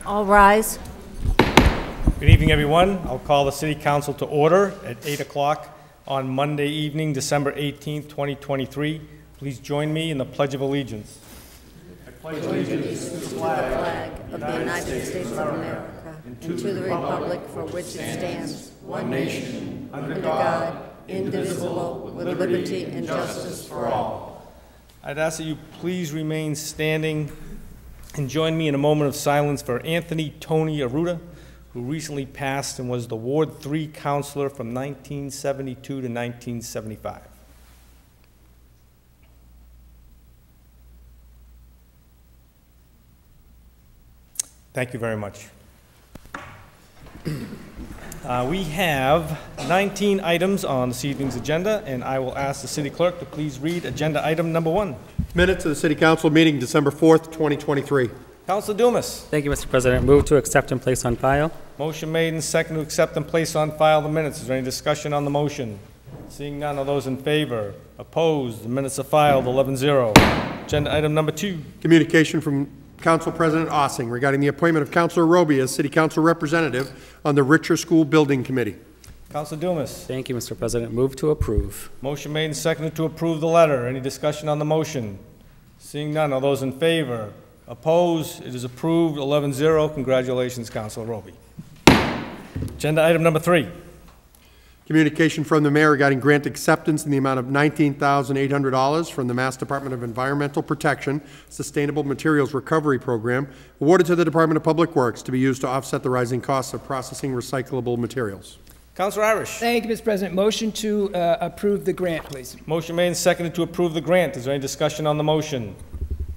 All rise. Good evening, everyone. I'll call the City Council to order at 8 o'clock on Monday evening, December 18th, 2023. Please join me in the Pledge of Allegiance. I pledge allegiance to the flag Of the United States of America and to the republic for which it stands, one nation, under God, indivisible, with liberty and justice for all. I'd ask that you please remain standing and join me in a moment of silence for Anthony Tony Arruda, who recently passed and was the Ward 3 councilor from 1972 to 1975. Thank you very much. We have 19 items on this evening's agenda, and I will ask the city clerk to please read agenda item number 1. Minutes of the City Council meeting December 4th, 2023. Councilor Dumas. Thank you, Mr. President. Move to accept and place on file. Motion made and second to accept and place on file the minutes. Is there any discussion on the motion? Seeing none, all those in favor? Opposed? The minutes are filed 11-0. Agenda item number 2. Communication from Council President Ossing regarding the appointment of Councilor Roby as City Council representative on the Richer School Building Committee. Councilor Dumas. Thank you, Mr. President. Move to approve. Motion made and seconded to approve the letter. Any discussion on the motion? Seeing none, all those in favor? Opposed? It is approved 11-0. Congratulations, Councilor Roby. Agenda item number 3. Communication from the mayor regarding grant acceptance in the amount of $19,800 from the Mass Department of Environmental Protection Sustainable Materials Recovery Program awarded to the Department of Public Works to be used to offset the rising costs of processing recyclable materials. Councilor Irish. Thank you, Mr. President. Motion to approve the grant, please. Motion made and seconded to approve the grant. Is there any discussion on the motion?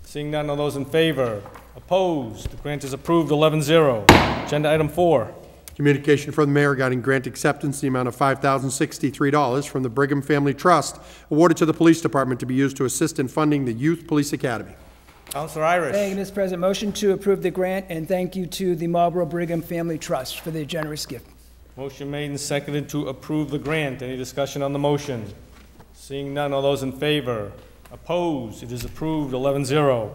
Seeing none, all those in favor? Opposed? The grant is approved 11-0. Agenda item 4. Communication from the mayor regarding grant acceptance in the amount of $5,063 from the Brigham Family Trust awarded to the police department to be used to assist in funding the Youth Police Academy. Councilor Irish. Thank you, Mr. President. Motion to approve the grant, and thank you to the Marlborough Brigham Family Trust for their generous gift. Motion made and seconded to approve the grant. Any discussion on the motion? Seeing none, all those in favor? Opposed? It is approved 11-0.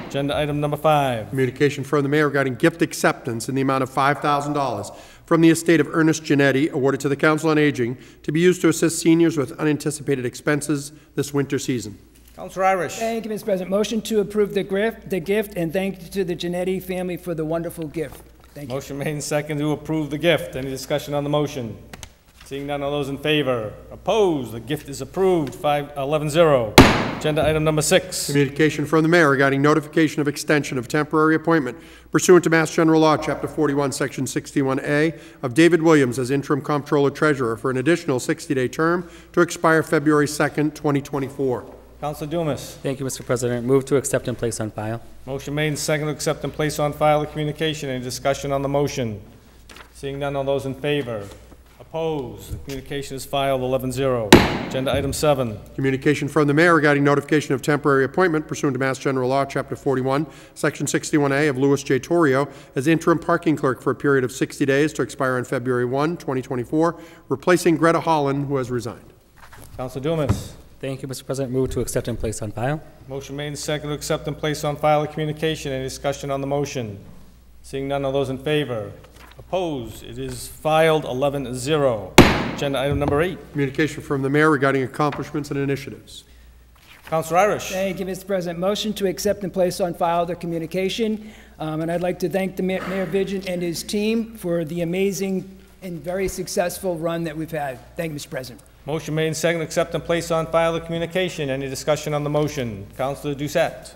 Agenda item number 5. Communication from the mayor regarding gift acceptance in the amount of $5,000 from the estate of Ernest Giannetti awarded to the Council on Aging to be used to assist seniors with unanticipated expenses this winter season. Councilor Irish. Thank you, Mr. President. Motion to approve the gift, and thank you to the Giannetti family for the wonderful gift. Thank you. Motion made and seconded to approve the gift. Any discussion on the motion? Seeing none, all those in favor? Opposed? The gift is approved 11-0. Agenda item number 6. Communication from the mayor regarding notification of extension of temporary appointment pursuant to Mass General Law, Chapter 41, Section 61A of David Williams as interim comptroller treasurer for an additional 60-day term to expire February 2nd, 2024. Councilor Dumas. Thank you, Mr. President. Move to accept and place on file. Motion made and seconded to accept and place on file the communication. Any discussion on the motion? Seeing none, all those in favor? Opposed? The communication is filed 11-0. Agenda item 7. Communication from the mayor regarding notification of temporary appointment pursuant to Mass General Law, Chapter 41, Section 61A of Louis J. Torrio as interim parking clerk for a period of 60 days to expire on February 1, 2024, replacing Greta Holland, who has resigned. Councilor Dumas. Thank you, Mr. President. Move to accept and place on file. Motion made and seconded to accept and place on file the communication. Any discussion on the motion? Seeing none, all those in favor? Opposed? It is filed 11-0. Agenda item number 8. Communication from the mayor regarding accomplishments and initiatives. Councilor Irish. Thank you, Mr. President. Motion to accept and place on file the communication. And I'd like to thank the Mayor Vigent and his team for the amazing and very successful run that we've had. Thank you, Mr. President. Motion made and seconded to accept and place on file the communication. Any discussion on the motion? Councilor Doucette.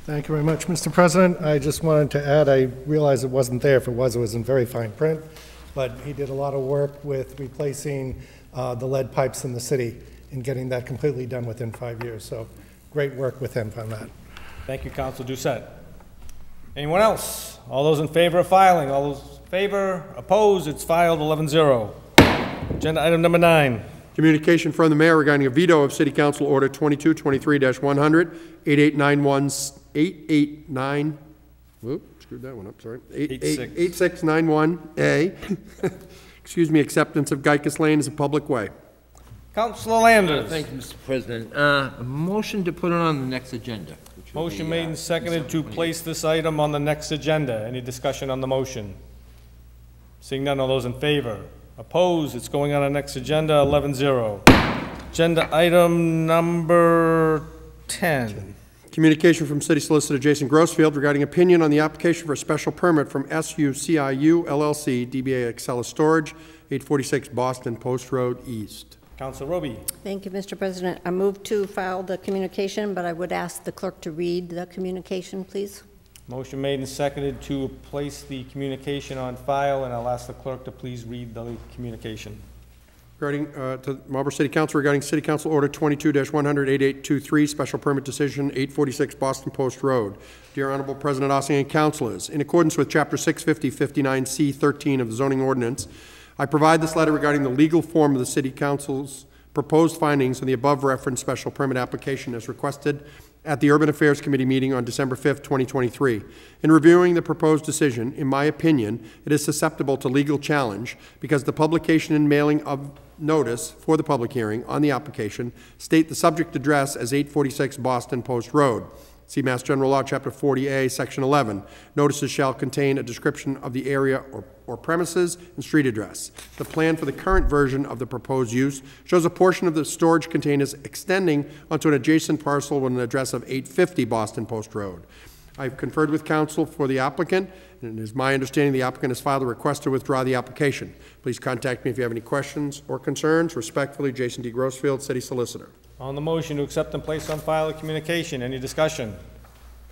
Thank you very much, Mr. President. I just wanted to add, I realize it wasn't there. If it was in very fine print. But he did a lot of work with replacing the lead pipes in the city and getting that completely done within 5 years. So great work with him on that. Thank you, Councilor Doucette. Anyone else? All those in favor of filing? All those in favor? Opposed? It's filed 11-0. Agenda item number 9. Communication from the mayor regarding a veto of City Council Order 2223-100, 8891, whoop, screwed that one up, sorry. 8691A, excuse me, acceptance of Geikus Lane as a public way. Councilor Landers. Thank you, Mr. President. A motion to put it on the next agenda. Motion made and seconded to place this item on the next agenda. Any discussion on the motion? Seeing none, all those in favor? Opposed? It's going on our next agenda, 11-0. Agenda item number 10. Communication from City Solicitor Jason Grossfield regarding opinion on the application for a special permit from SUCIU LLC, DBA Excella Storage, 846 Boston Post Road East. Councilor Roby. Thank you, Mr. President. I move to file the communication, but I would ask the clerk to read the communication, please. Motion made and seconded to place the communication on file, and I'll ask the clerk to please read the communication. Regarding, to Marlborough City Council regarding City Council Order 22-100-8823, Special Permit Decision, 846 Boston Post Road. Dear Honorable President Ossian and Councilors, in accordance with Chapter 650-59C-13 of the Zoning Ordinance, I provide this letter regarding the legal form of the City Council's proposed findings on the above-referenced special permit application as requested at the Urban Affairs Committee meeting on December 5th, 2023. In reviewing the proposed decision, in my opinion, it is susceptible to legal challenge because the publication and mailing of notice for the public hearing on the application state the subject address as 846 Boston Post Road. See Mass General Law, Chapter 40A, Section 11. Notices shall contain a description of the area or premises and street address. The plan for the current version of the proposed use shows a portion of the storage containers extending onto an adjacent parcel with an address of 850 Boston Post Road. I've conferred with counsel for the applicant, and it is my understanding the applicant has filed a request to withdraw the application. Please contact me if you have any questions or concerns. Respectfully, Jason D. Grossfield, City Solicitor. On the motion to accept and place on file the communication, any discussion?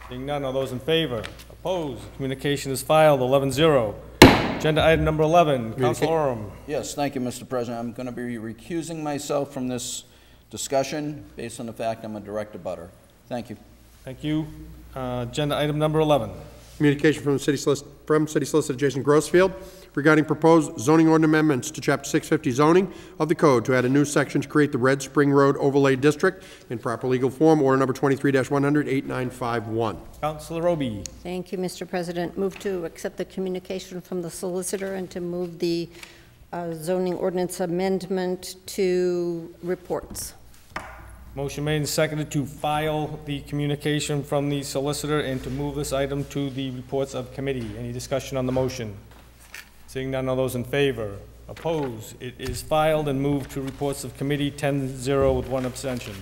Seeing none, all those in favor? Opposed? Communication is filed, 11-0. Agenda item number 11, Councilor Oram. Yes, thank you, Mr. President. I'm going to be recusing myself from this discussion based on the fact I'm a direct abutter. Thank you. Thank you. Agenda item number 11. Communication from City Solicitor Jason Grossfield regarding proposed zoning ordinance amendments to Chapter 650 zoning of the code to add a new section to create the Red Spring Road Overlay District in proper legal form. Order number 23-100-8951. Councilor Roby. Thank you, Mr. President. Move to accept the communication from the solicitor and to move the zoning ordinance amendment to reports. Motion made and seconded to file the communication from the solicitor and to move this item to the reports of committee. Any discussion on the motion? Seeing none, all those in favor? Opposed? It is filed and moved to reports of committee, 10-0 with 1 abstention.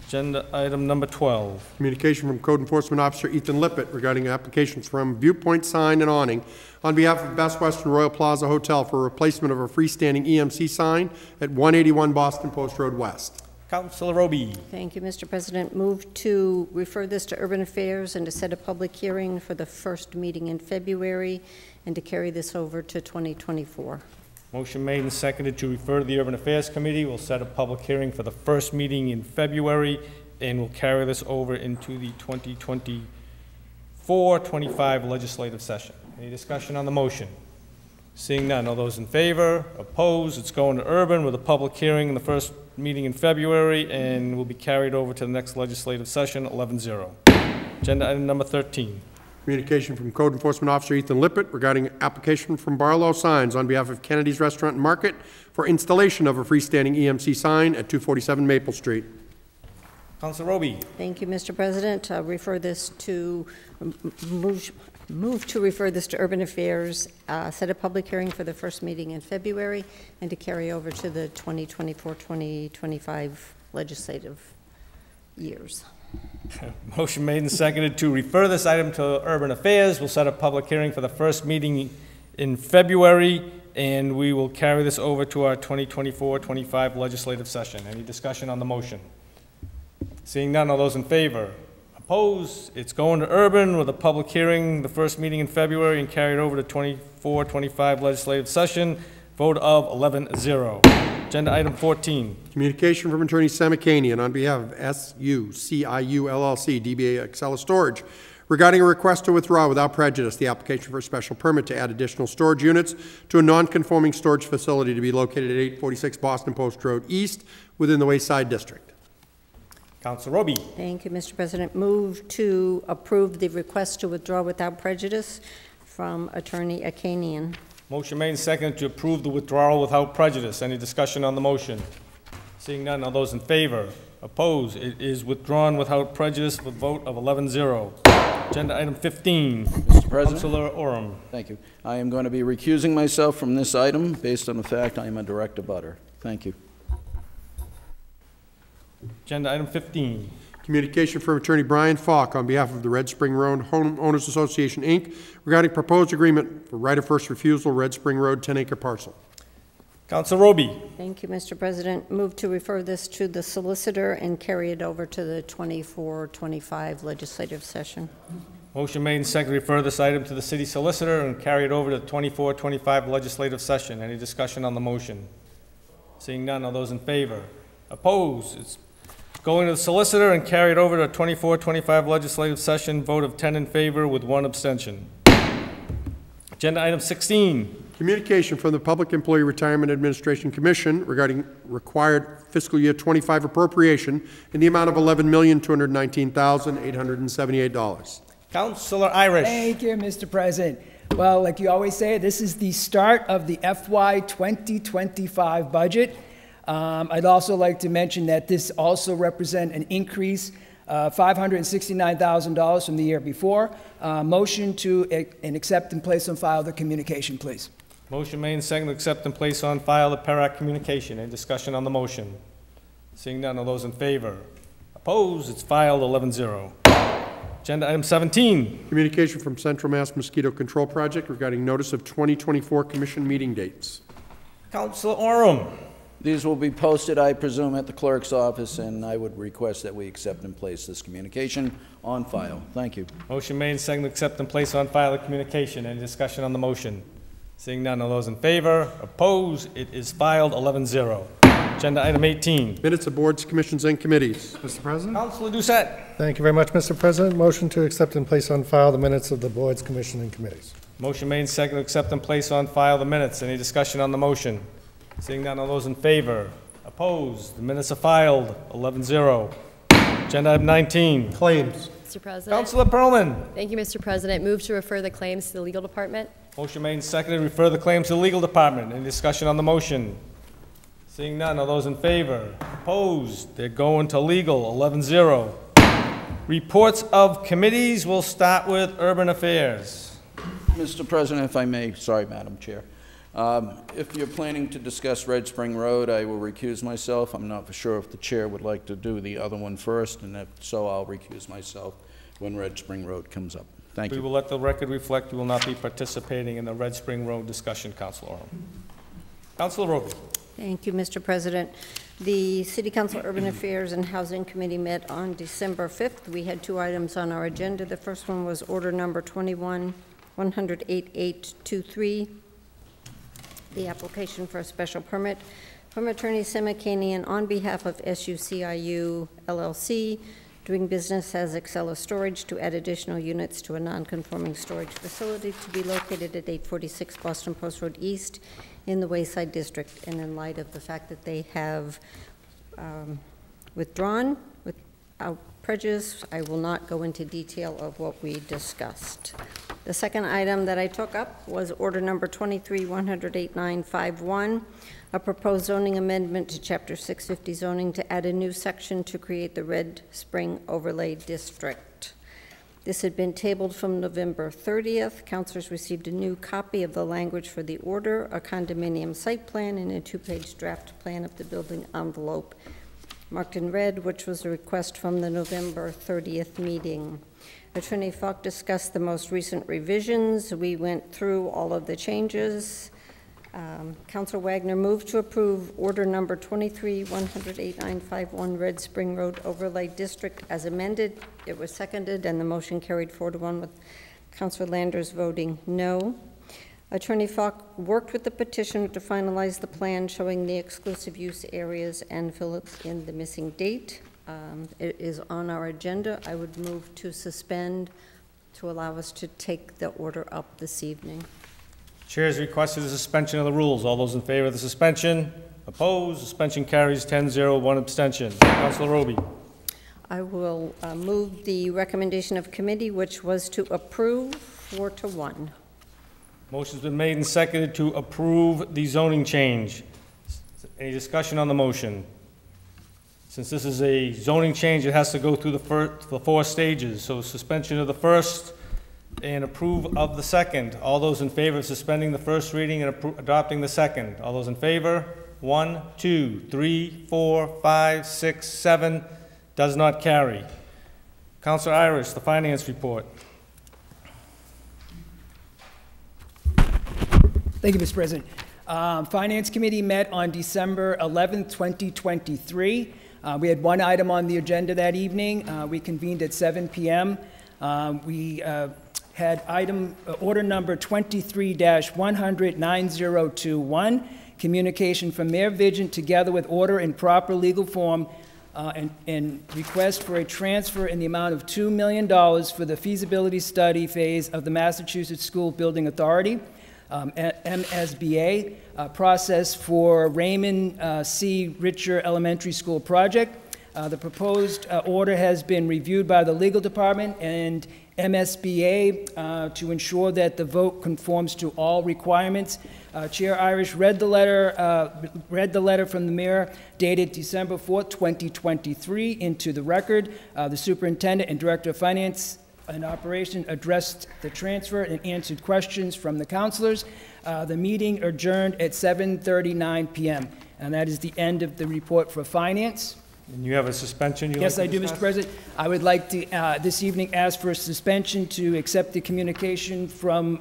Agenda item number 12. Communication from Code Enforcement Officer Ethan Lippett regarding applications from Viewpoint Sign and Awning on behalf of Best Western Royal Plaza Hotel for replacement of a freestanding EMC sign at 181 Boston Post Road West. Councilor Roby. Thank you, Mr. President. Move to refer this to Urban Affairs and to set a public hearing for the first meeting in February and to carry this over to 2024. Motion made and seconded to refer to the Urban Affairs Committee. We'll set a public hearing for the first meeting in February, and we'll carry this over into the 2024-25 legislative session. Any discussion on the motion? Seeing none, all those in favor? Opposed? It's going to Urban with a public hearing in the first meeting in February, and will be carried over to the next legislative session, 11-0. Agenda item number 13. Communication from Code Enforcement Officer Ethan Lippett regarding application from Barlow Signs on behalf of Kennedy's Restaurant and Market for installation of a freestanding EMC sign at 247 Maple Street. Councilor Roby. Thank you, Mr. President. Refer this to move to refer this to Urban Affairs, set a public hearing for the first meeting in February, and to carry over to the 2024-2025 legislative years. Motion made and seconded to refer this item to Urban Affairs. We'll set a public hearing for the first meeting in February, and we will carry this over to our 2024-25 legislative session. Any discussion on the motion? Seeing none, all those in favor? Opposed? It's going to Urban with a public hearing, the first meeting in February, and carried over to 24-25 legislative session. Vote of 11-0. Agenda item 14. Communication from Attorney Sam McCaney on behalf of SUCIU LLC, DBA Excella Storage, regarding a request to withdraw without prejudice the application for a special permit to add additional storage units to a non-conforming storage facility to be located at 846 Boston Post Road East within the Wayside District. Councilor Roby. Thank you, Mr. President. Move to approve the request to withdraw without prejudice from Attorney Akanian. Motion made and seconded to approve the withdrawal without prejudice. Any discussion on the motion? Seeing none, all those in favor? Opposed? It is withdrawn without prejudice with a vote of 11-0. Agenda item 15. Mr. President? Councilor Oram. Thank you. I am going to be recusing myself from this item based on the fact I am a direct abutter. Thank you. Agenda item 15. Communication from Attorney Brian Falk on behalf of the Red Spring Road Homeowners Association, Inc., regarding proposed agreement for right of first refusal, Red Spring Road, 10-acre parcel. Councilor Roby. Thank you, Mr. President. Move to refer this to the solicitor and carry it over to the 24-25 legislative session. Motion made and seconded to refer this item to the city solicitor and carry it over to the 24-25 legislative session. Any discussion on the motion? Seeing none, all those in favor? Opposed? It's going to the solicitor and carried over to the 24-25 legislative session. Vote of 10 in favor with 1 abstention. Agenda item 16. Communication from the Public Employee Retirement Administration Commission regarding required fiscal year 25 appropriation in the amount of $11,219,878. Councilor Irish. Thank you, Mr. President. Well, like you always say, this is the start of the FY 2025 budget. I'd also like to mention that this also represents an increase $569,000 from the year before. Motion to accept and place on file the communication, please. Motion made and seconded to accept and place on file the PERAC communication. Any discussion on the motion? Seeing none, all those in favor? Opposed? It's filed 11-0. Agenda item 17. Communication from Central Mass Mosquito Control Project regarding notice of 2024 commission meeting dates. Councilor Oram. These will be posted, I presume, at the clerk's office, and I would request that we accept and place this communication on file. Thank you. Motion made and seconded to accept and place on file the communication. Any discussion on the motion? Seeing none, all those in favor? Opposed? It is filed 11-0. Agenda item 18. Minutes of boards, commissions, and committees. Mr. President? Councilor Doucette. Thank you very much, Mr. President. Motion to accept and place on file the minutes of the boards, commission, and committees. Motion made and seconded to accept and place on file the minutes. Any discussion on the motion? Seeing none, all those in favor? Opposed? The minutes are filed 11-0. Agenda item 19. Claims. Mr. President. Councilor Perlman. Thank you, Mr. President. Move to refer the claims to the legal department. Motion made and seconded to refer the claims to the legal department. Any discussion on the motion? Seeing none, all those in favor? Opposed? They're going to legal 11-0. Reports of committees. We'll start with Urban Affairs. Mr. President, if I may, sorry, Madam Chair. If you're planning to discuss Red Spring Road, I will recuse myself. I'm not for sure if the chair would like to do the other one first, and if so, I'll recuse myself when Red Spring Road comes up. Thank We you. will let the record reflect you will not be participating in the Red Spring Road discussion, Councilor Oram. Councilor Roby. Thank you, Mr. President. The City Council Urban Affairs and Housing Committee met on December 5th. We had 2 items on our agenda. The first one was order number 21-18823, the application for a special permit from Attorney Semikanian on behalf of SUCIU LLC, doing business as Excella Storage, to add additional units to a non-conforming storage facility to be located at 846 Boston Post Road East in the Wayside District. And in light of the fact that they have withdrawn without prejudice, I will not go into detail of what we discussed. The second item that I took up was order number 23-108-951, a proposed zoning amendment to Chapter 650 zoning to add a new section to create the Red Spring Overlay District. This had been tabled from November 30th. Councilors received a new copy of the language for the order, a condominium site plan, and a 2-page draft plan of the building envelope marked in red, which was a request from the November 30th meeting. Attorney Falk discussed the most recent revisions. We went through all of the changes. Councilor Wagner moved to approve order number 23-108-951 Red Spring Road Overlay District as amended. It was seconded, and the motion carried 4-1 with Councilor Landers voting no. Attorney Falk worked with the petitioner to finalize the plan showing the exclusive use areas and fill in the missing date. It is on our agenda. I would move to suspend to allow us to take the order up this evening. Chair has requested the suspension of the rules. All those in favor of the suspension? Opposed? Suspension carries 10-0, 1 abstention. Councilor Roby. I will move the recommendation of committee, which was to approve 4-1. Motion's been made and seconded to approve the zoning change. Any discussion on the motion? Since this is a zoning change, it has to go through the 4 stages. So suspension of the first and approve of the second. All those in favor of suspending the first reading and adopting the second? All those in favor? 1, 2, 3, 4, 5, 6, 7. Does not carry. Councilor Irish, the finance report. Thank you, Mr. President. Finance Committee met on December 11th, 2023. We had one item on the agenda that evening. We convened at 7 p.m. We had order number 23-100-9021, communication from Mayor Vigent together with order in proper legal form and request for a transfer in the amount of $2 million for the feasibility study phase of the Massachusetts School Building Authority, MSBA, process for Raymond C. Richer Elementary School project. The proposed order has been reviewed by the legal department and MSBA to ensure that the vote conforms to all requirements. Chair Irish read the letter from the mayor dated December 4th, 2023 into the record. The superintendent and director of finance and operation addressed the transfer and answered questions from the councilors. The meeting adjourned at 7:39 p.m. And that is the end of the report for finance. And you have a suspension? Yes, I do, Mr. President. I would like to, this evening, ask for a suspension to accept the communication from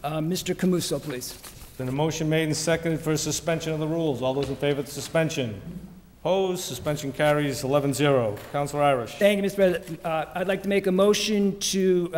Mr. Camuso, please. Been a motion made and seconded for a suspension of the rules. All those in favor of the suspension? Opposed? Suspension carries 11-0. Councilor Irish. Thank you, Mr. President. I'd like to make a motion to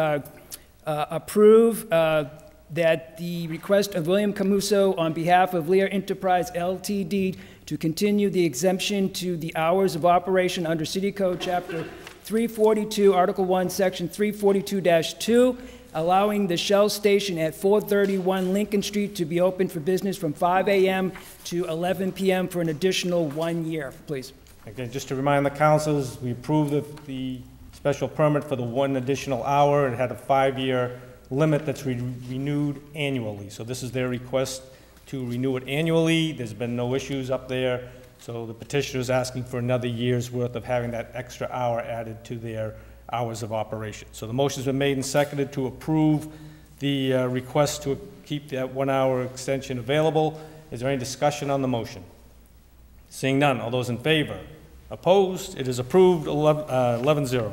approve that the request of William Camuso on behalf of Lear Enterprise LTD to continue the exemption to the hours of operation under City Code Chapter 342, Article 1, Section 342-2, allowing the Shell Station at 431 Lincoln Street to be open for business from 5 a.m. to 11 p.m. for an additional 1 year, please. Again, just to remind the councilors, we approved the special permit for the 1 additional hour. It had a 5-year limit that's renewed annually. So this is their request to renew it annually. There's been no issues up there. So the petitioner is asking for another year's worth of having that extra hour added to their hours of operation. So the motion's been made and seconded to approve the request to keep that 1 hour extension available. Is there any discussion on the motion? Seeing none, all those in favor? Opposed? It is approved, 11-0.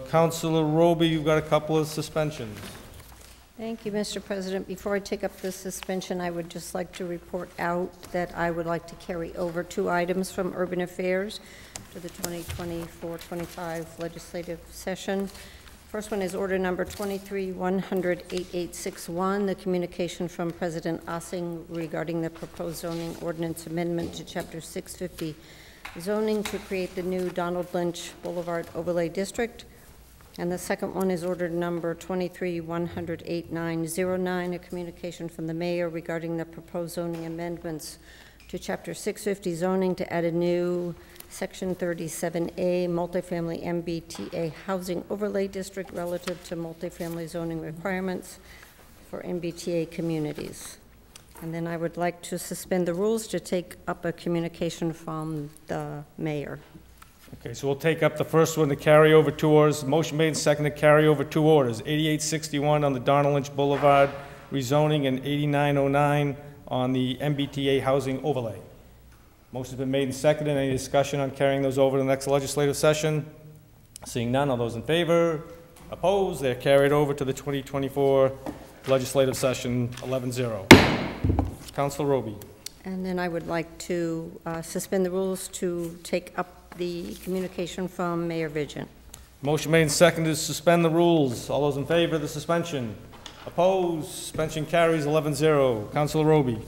Councilor Roby, you've got a couple of suspensions. Thank you, Mr. President. Before I take up the suspension, I would just like to report out that I would like to carry over 2 items from Urban Affairs to the 2024-25 legislative session. First one is order number 23-100-8861, the communication from President Ossing regarding the proposed zoning ordinance amendment to Chapter 650 zoning to create the new Donald Lynch Boulevard Overlay District. And the second one is order number 23-100-8909, a communication from the mayor regarding the proposed zoning amendments to Chapter 650 zoning to add a new Section 37A multifamily MBTA housing overlay district relative to multifamily zoning requirements for MBTA communities. And then I would like to suspend the rules to take up a communication from the mayor. Okay, so we'll take up the first one to carry over 2 orders. Motion made and seconded to carry over 2 orders. 8861 on the Donald Lynch Boulevard rezoning and 8909 on the MBTA housing overlay. Motion's been made and seconded. Any discussion on carrying those over to the next legislative session? Seeing none, all those in favor? Opposed? They're carried over to the 2024 legislative session, 11-0. Councilor Roby. And then I would like to suspend the rules to take up the communication from Mayor Vigent. Motion made and seconded to suspend the rules. All those in favor of the suspension? Opposed? Suspension carries 11-0. Councilor Roby.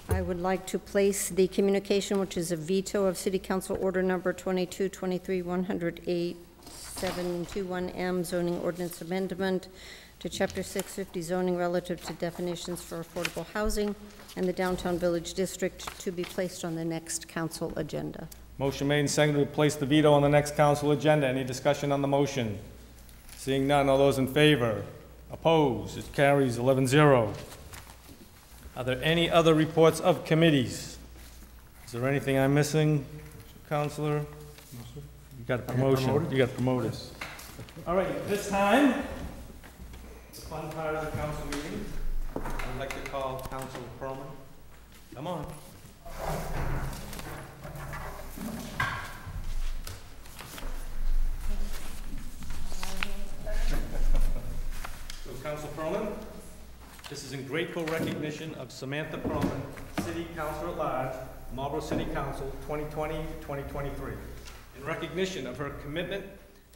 I would like to place the communication, which is a veto of City Council Order Number 22-23-108-721M zoning ordinance amendment to Chapter 650 zoning relative to definitions for affordable housing and the Downtown Village District to be placed on the next council agenda. Motion made and seconded to place the veto on the next council agenda. Any discussion on the motion? Seeing none, all those in favor? Opposed? It carries 11-0. Are there any other reports of committees? Is there anything I'm missing, Counselor? You got a promotion. You got promoted. All right, at this time, the fun part of the council meeting, I'd like to call Councilor Perlman. Come on. So, Councilor Perlman, this is in grateful recognition of Samantha Perlman, City Councilor at Large, Marlborough City Council, 2020-2023. In recognition of her commitment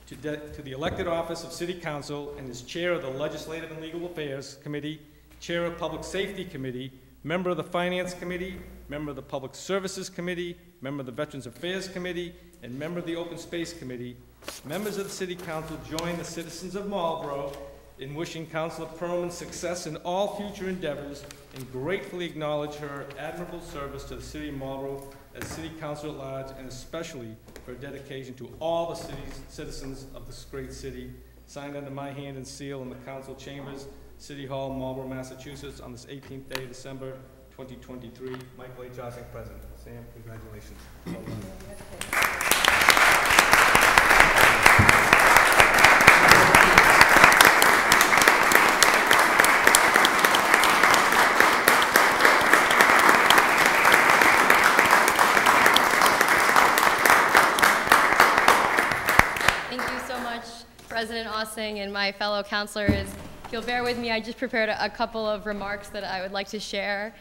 to the elected office of City Council and as Chair of the Legislative and Legal Affairs Committee, Chair of Public Safety Committee, Member of the Finance Committee, Member of the Public Services Committee, Member of the Veterans Affairs Committee, and Member of the Open Space Committee, members of the City Council join the citizens of Marlborough in wishing Councilor Perlman success in all future endeavors and gratefully acknowledge her admirable service to the City of Marlborough as City Councilor at Large, and especially for her dedication to all the city's citizens of this great city. Signed under my hand and seal in the Council Chambers, City Hall, Marlborough, Massachusetts, on this 18th day of December, 2023. Michael H. Ossing, President. Sam, congratulations. Well done. President Ossing and my fellow councilors. If you'll bear with me, I just prepared a couple of remarks that I would like to share.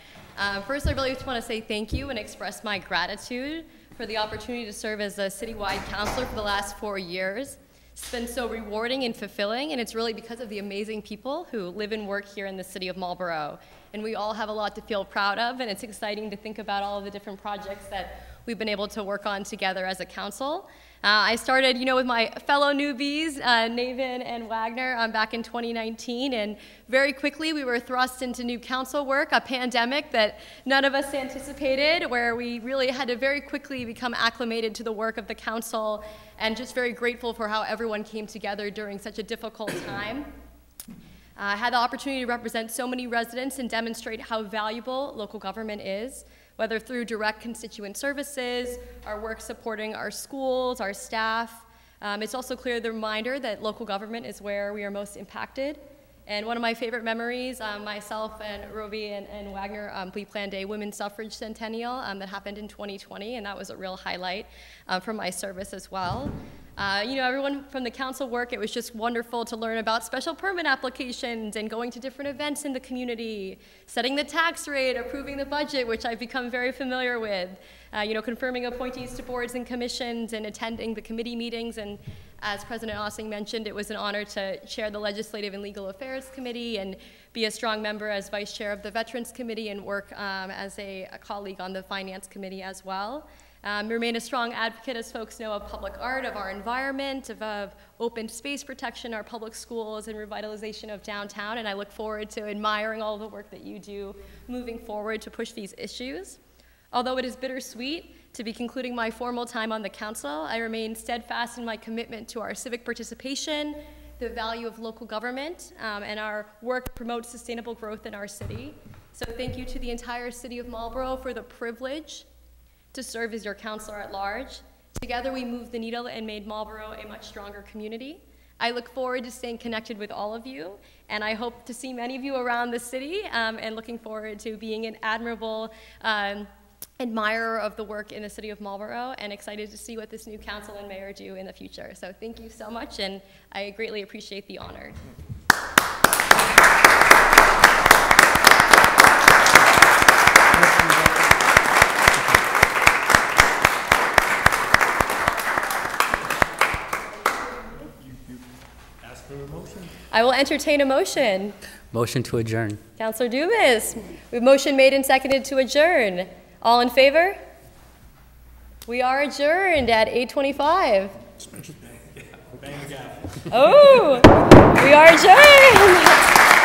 First, I really just want to say thank you and express my gratitude for the opportunity to serve as a citywide councilor for the last 4 years. It's been so rewarding and fulfilling, and it's really because of the amazing people who live and work here in the city of Marlborough. And we all have a lot to feel proud of, and it's exciting to think about all of the different projects that we've been able to work on together as a council. I started, with my fellow newbies, Navin and Wagner, back in 2019, and very quickly we were thrust into new council work, a pandemic that none of us anticipated, where we really had to very quickly become acclimated to the work of the council, and just very grateful for how everyone came together during such a difficult time. I had the opportunity to represent so many residents and demonstrate how valuable local government is, whether through direct constituent services, our work supporting our schools, our staff. It's also clear the reminder that local government is where we are most impacted. And one of my favorite memories, myself and Roby and Wagner, we planned a women's suffrage centennial that happened in 2020, and that was a real highlight from my service as well. Everyone from the council work, it was just wonderful to learn about special permit applications and going to different events in the community, setting the tax rate, approving the budget, which I've become very familiar with, confirming appointees to boards and commissions and attending the committee meetings. And as President Ossing mentioned, it was an honor to chair the Legislative and Legal Affairs Committee and be a strong member as vice chair of the Veterans Committee and work as a colleague on the Finance Committee as well. Remain a strong advocate, as folks know, of public art, of our environment, of open space protection, our public schools, and revitalization of downtown. And I look forward to admiring all the work that you do moving forward to push these issues. Although it is bittersweet to be concluding my formal time on the council, I remain steadfast in my commitment to our civic participation, the value of local government, and our work to promote sustainable growth in our city. So thank you to the entire city of Marlborough for the privilege to serve as your counselor at large. Together we moved the needle and made Marlborough a much stronger community. I look forward to staying connected with all of you, and I hope to see many of you around the city, and looking forward to being an admirable admirer of the work in the city of Marlborough, and excited to see what this new council and mayor do in the future. So thank you so much, and I greatly appreciate the honor. I will entertain a motion. Motion to adjourn. Councilor Dumas. We have motion made and seconded to adjourn. All in favor? We are adjourned at 8:25. Oh, we are adjourned.